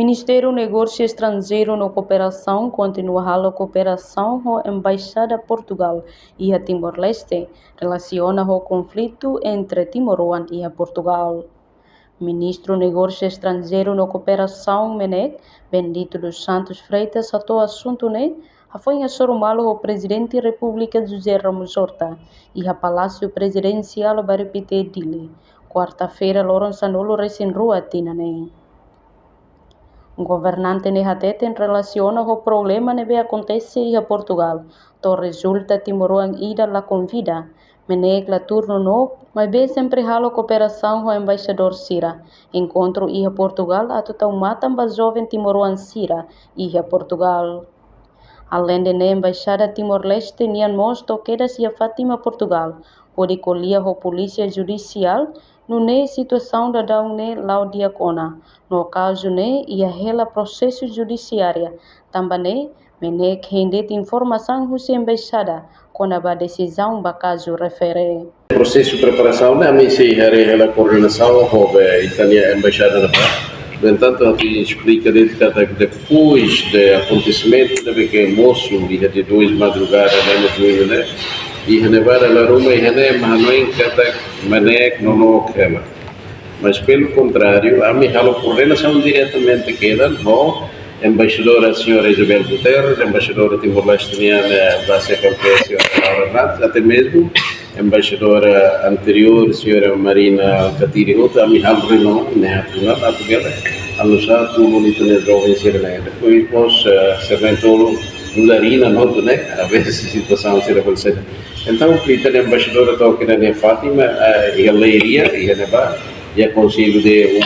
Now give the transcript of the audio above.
Ministério do Negócio Estrangeiro e Cooperação continua a cooperação com a Embaixada de Portugal e a Timor-Leste relaciona o conflito entre Timor-One e a Portugal. Ministro do Negócio Estrangeiro e Cooperação, MENEC, Bendito dos Santos Freitas, atou assunto, foi a Soromalo o Presidente da República José Ramos Horta e a Palácio Presidencial Baripite Dili. Quarta-feira, Lourenço Nulo recém-rua tina, O governante Nehatete em relação ao problema que acontece em Portugal, to resulta Timor-One ida la convida, meneg la turno no, mas bem sempre halo cooperação com o embaixador Sira, encontro em Portugal a total matam ba jovem Timor-One Sira e a Portugal. Além de na embaixada Timor-Leste, nian mostro queda-se a Fátima Portugal, pode colher a polícia judicial no situação da daune laudiacona. No caso e a rela processo judiciário. Também menek rendet informação do embaixada com a decisão do caso refere. Processo de preparação na missa e a coordenação com a Itália embaixada na no entanto, a gente explica depois do acontecimento, deve que moço e de 2 madrugadas e renevar a Roma e renevar não encata manek não crema. Mas pelo contrário, a minha coordenação diretamente queda no embaixadora a senhora Isabel Guterres, embaixadora timor-lestiniana Vácia Campesio Laura Nats, até mesmo embaixadora anterior, a senhora Marina Catiri Rota, a minha reunião, a together, a nossa tudo no jovem sirene. Depois nós serventolo Larina nota, a ver se a situação será acontecida. Então, a embaixadora está aqui na Fátima, e a Leiria, e a Conselho de